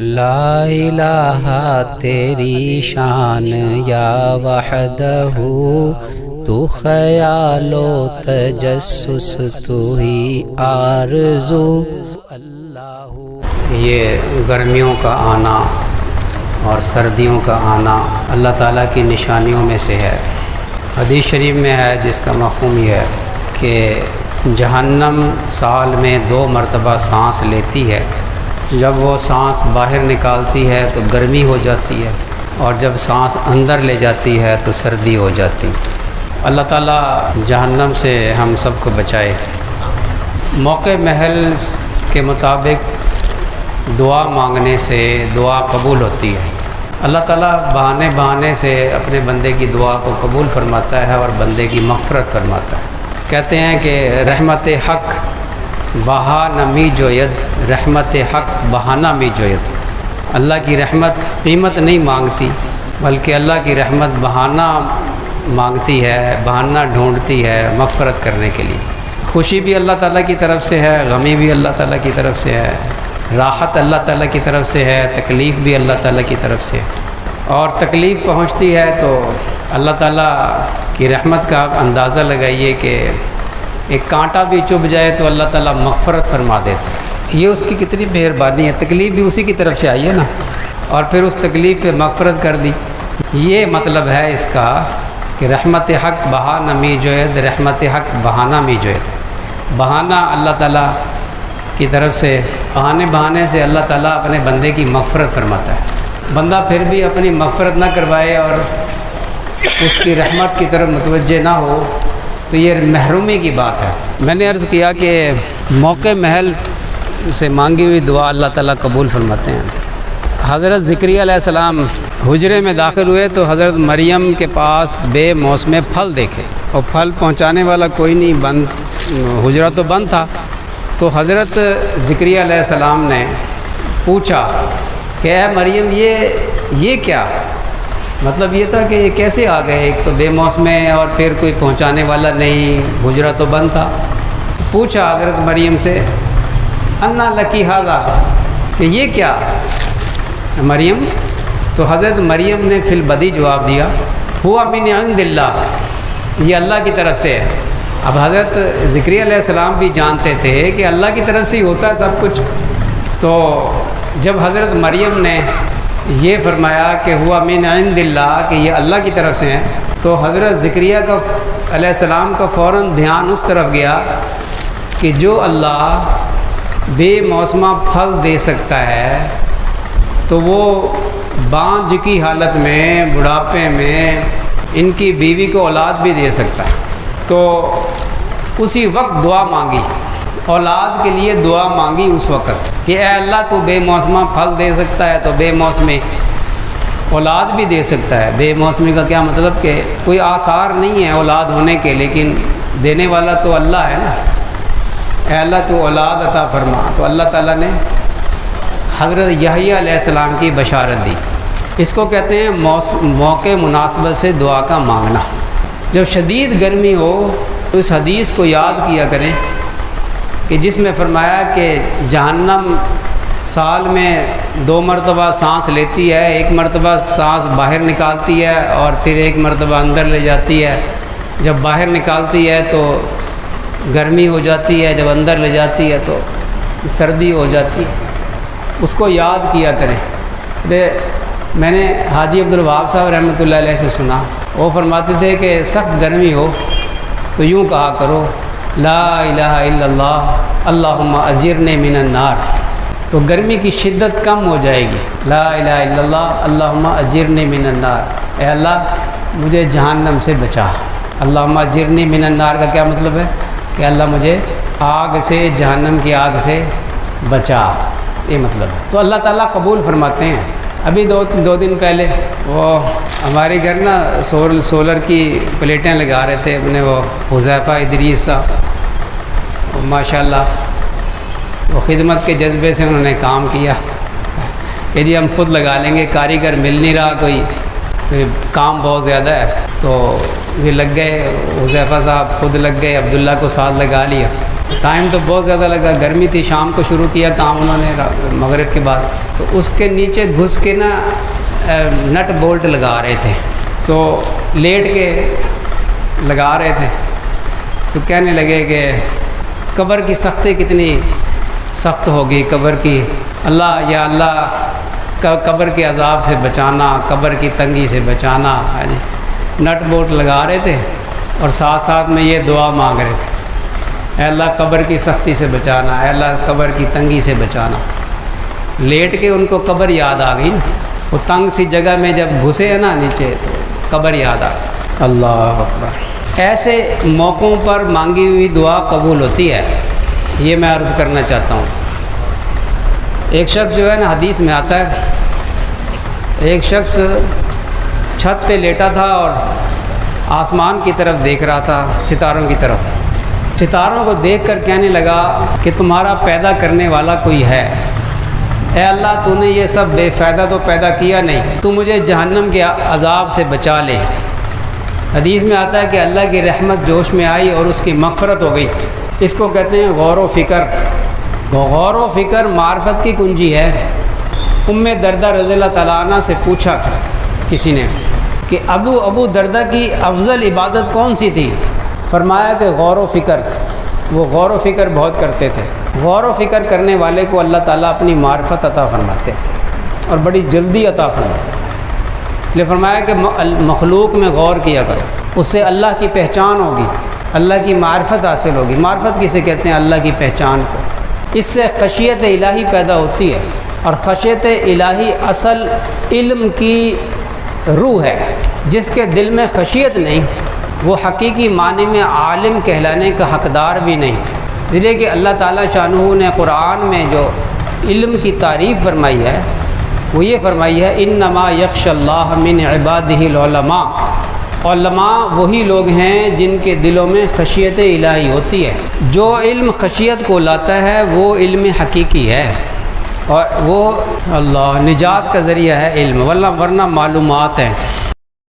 لا الہ تیری شان یا وحدہ، تو خیال و تجسس تو ہی آرزو۔ یہ گرمیوں کا آنا اور سردیوں کا آنا اللہ تعالیٰ کی نشانیوں میں سے ہے۔ حدیث شریف میں ہے جس کا مفہوم یہ ہے کہ جہنم سال میں 2 مرتبہ سانس لیتی ہے۔ جب وہ سانس باہر نکالتی ہے تو گرمی ہو جاتی ہے، اور جب سانس اندر لے جاتی ہے تو سردی ہو جاتی ہے۔ اللہ تعالیٰ جہنم سے ہم سب کو بچائے۔ موقع محل کے مطابق دعا مانگنے سے دعا قبول ہوتی ہے۔ اللہ تعالیٰ بہانے سے اپنے بندے کی دعا کو قبول فرماتا ہے اور بندے کی مغفرت فرماتا ہے۔ کہتے ہیں کہ رحمت حق بہانہ می جوید، رحمت حق بہانہ می جوید۔ اللہ کی رحمت قیمت نہیں مانگتی، بلکہ اللہ کی رحمت بہانہ مانگتی ہے، بہانہ ڈھونڈتی ہے مغفرت کرنے کے لیے۔ خوشی بھی اللہ تعالیٰ کی طرف سے ہے، غمی بھی اللہ تعالیٰ کی طرف سے ہے، راحت اللہ تعالیٰ کی طرف سے ہے، تکلیف بھی اللہ تعالیٰ کی طرف سے ہے۔ اور تکلیف پہنچتی ہے تو اللہ تعالیٰ کی رحمت کا اندازہ لگائیے کہ ایک کانٹا بھی چبھ جائے تو اللہ تعالیٰ مغفرت فرما دیتا ہے۔ یہ اس کی کتنی مہربانی ہے، تکلیف بھی اسی کی طرف سے آئی ہے نا، اور پھر اس تکلیف پہ مغفرت کر دی۔ یہ مطلب ہے اس کا کہ رحمت حق بہانہ می جوید، رحمت حق بہانہ می جوید۔ بہانہ اللہ تعالیٰ کی طرف سے، بہانے سے اللہ تعالیٰ اپنے بندے کی مغفرت فرماتا ہے۔ بندہ پھر بھی اپنی مغفرت نہ کروائے اور اس کی رحمت کی طرف متوجہ نہ ہو تو یہ محرومی کی بات ہے۔ میں نے عرض کیا کہ موقع محل سے مانگی ہوئی دعا اللہ تعالیٰ قبول فرماتے ہیں۔ حضرت زکریا علیہ السلام حجرے میں داخل ہوئے تو حضرت مریم کے پاس بے موسم پھل دیکھے، اور پھل پہنچانے والا کوئی نہیں، حجرہ تو بند تھا۔ تو حضرت زکریا علیہ السلام نے پوچھا کہ اے مریم یہ کیا؟ مطلب یہ تھا کہ یہ کیسے آ گئے، ایک تو بے موسم اور پھر کوئی پہنچانے والا نہیں، حجرہ تو بند تھا۔ پوچھا حضرت مریم سے انا لکی ھذا، کہ یہ کیا مریم؟ تو حضرت مریم نے فی البدی جواب دیا ہوا من عند اللہ، یہ اللہ کی طرف سے ہے۔ اب حضرت زکریا علیہ السلام بھی جانتے تھے کہ اللہ کی طرف سے ہی ہوتا ہے سب کچھ۔ تو جب حضرت مریم نے یہ فرمایا کہ ہوا من عند اللہ، کہ یہ اللہ کی طرف سے ہیں، تو حضرت زکریا کا علیہ السلام کا فوراً دھیان اس طرف گیا کہ جو اللہ بے موسمہ پھل دے سکتا ہے تو وہ بانجھ کی حالت میں، بڑھاپے میں ان کی بیوی کو اولاد بھی دے سکتا ہے۔ تو اسی وقت دعا مانگی، اولاد کے لیے دعا مانگی اس وقت کہ اے اللہ تو بے موسمہ پھل دے سکتا ہے تو بے موسمی اولاد بھی دے سکتا ہے۔ بے موسمی کا کیا مطلب کہ کوئی آثار نہیں ہے اولاد ہونے کے، لیکن دینے والا تو اللہ ہے نا۔ اے اللہ تو اولاد عطا فرما۔ تو اللہ تعالیٰ نے حضرت یحییٰ علیہ السلام کی بشارت دی۔ اس کو کہتے ہیں موقع مناسبت سے دعا کا مانگنا۔ جب شدید گرمی ہو تو اس حدیث کو یاد کیا کریں کہ جس میں فرمایا کہ جہنم سال میں 2 مرتبہ سانس لیتی ہے، 1 مرتبہ سانس باہر نکالتی ہے اور پھر 1 مرتبہ اندر لے جاتی ہے۔ جب باہر نکالتی ہے تو گرمی ہو جاتی ہے، جب اندر لے جاتی ہے تو سردی ہو جاتی ہے۔ اس کو یاد کیا کریں۔ میں نے حاجی عبدالوہاب صاحب رحمۃ اللہ علیہ سے سنا، وہ فرماتے تھے کہ سخت گرمی ہو تو یوں کہا کرو لا الہ الا اللہ اللہم اجرنی من النار، تو گرمی کی شدت کم ہو جائے گی۔ لا الہ الا اللہ اللہم اجرنی من النار، اے اللہ مجھے جہنم سے بچا۔ اللہم اجرنی من النار کا کیا مطلب ہے کہ اللہ مجھے آگ سے، جہنم کی آگ سے بچا، یہ مطلب ہے۔ تو اللہ تعالیٰ قبول فرماتے ہیں۔ ابھی دو دن پہلے وہ ہمارے گھر نا سولر کی پلیٹیں لگا رہے تھے اپنے، وہ حذیفہ ادریس صاحب، ماشاءاللہ وہ خدمت کے جذبے سے انہوں نے کام کیا کہ جی ہم خود لگا لیں گے، کاریگر مل نہیں رہا کوئی، تو کام بہت زیادہ ہے، تو یہ لگ گئے، حذیفہ صاحب خود لگ گئے، عبداللہ کو ساتھ لگا لیا۔ ٹائم تو بہت زیادہ لگا، گرمی تھی، شام کو شروع کیا کام انہوں نے مغرب کے بعد، تو اس کے نیچے گھس کے نا نٹ بولٹ لگا رہے تھے، تو لیٹ کے لگا رہے تھے، تو کہنے لگے کہ قبر کی سختی کتنی سخت ہوگی، قبر کی، اللہ یا اللہ قبر کے عذاب سے بچانا، قبر کی تنگی سے بچانا۔ نٹ بولٹ لگا رہے تھے اور ساتھ ساتھ میں یہ دعا مانگ رہے تھے، اے اللہ قبر کی سختی سے بچانا، اے اللہ قبر کی تنگی سے بچانا۔ لیٹ کے ان کو قبر یاد آ گئی نا، وہ تنگ سی جگہ میں جب گھسے ہیں نا نیچے تو قبر یاد آ گئی۔ اللہ اکبر۔ ایسے موقعوں پر مانگی ہوئی دعا قبول ہوتی ہے، یہ میں عرض کرنا چاہتا ہوں۔ ایک شخص جو ہے نا، حدیث میں آتا ہے، ایک شخص چھت پہ لیٹا تھا اور آسمان کی طرف دیکھ رہا تھا، ستاروں کی طرف، ستاروں کو دیکھ کر کہنے لگا کہ تمہارا پیدا کرنے والا کوئی ہے، اے اللہ تو نے یہ سب بے فائدہ تو پیدا کیا نہیں، تو مجھے جہنم کے عذاب سے بچا لے۔ حدیث میں آتا ہے کہ اللہ کی رحمت جوش میں آئی اور اس کی مغفرت ہو گئی۔ اس کو کہتے ہیں غور و فکر۔ غور و فکر معرفت کی کنجی ہے۔ ام دردہ رضی اللہ تعالیٰ عنہ سے پوچھا کسی نے کہ ابو دردہ کی افضل عبادت کون سی تھی؟ فرمایا کہ غور و فکر۔ وہ غور و فکر بہت کرتے تھے۔ غور و فکر کرنے والے کو اللہ تعالیٰ اپنی معرفت عطا فرماتے اور بڑی جلدی عطا فرماتے۔ لے فرمایا کہ مخلوق میں غور کیا کرو، اس سے اللہ کی پہچان ہوگی، اللہ کی معرفت حاصل ہوگی۔ معرفت کسے کہتے ہیں؟ اللہ کی پہچان کو۔ اس سے خشیت الہی پیدا ہوتی ہے، اور خشیت الہی اصل علم کی روح ہے۔ جس کے دل میں خشیت نہیں، وہ حقیقی معنی میں عالم کہلانے کا حقدار بھی نہیں، اس لیے کہ اللہ تعالیٰ شانہ نے قرآن میں جو علم کی تعریف فرمائی ہے وہ یہ فرمائی ہے، انما یخشی اللہ من عبادہ العلماء۔ علماء وہی لوگ ہیں جن کے دلوں میں خشیت الہی ہوتی ہے۔ جو علم خشیت کو لاتا ہے وہ علم حقیقی ہے، اور وہ اللہ نجات کا ذریعہ ہے علم، ورنہ معلومات ہیں۔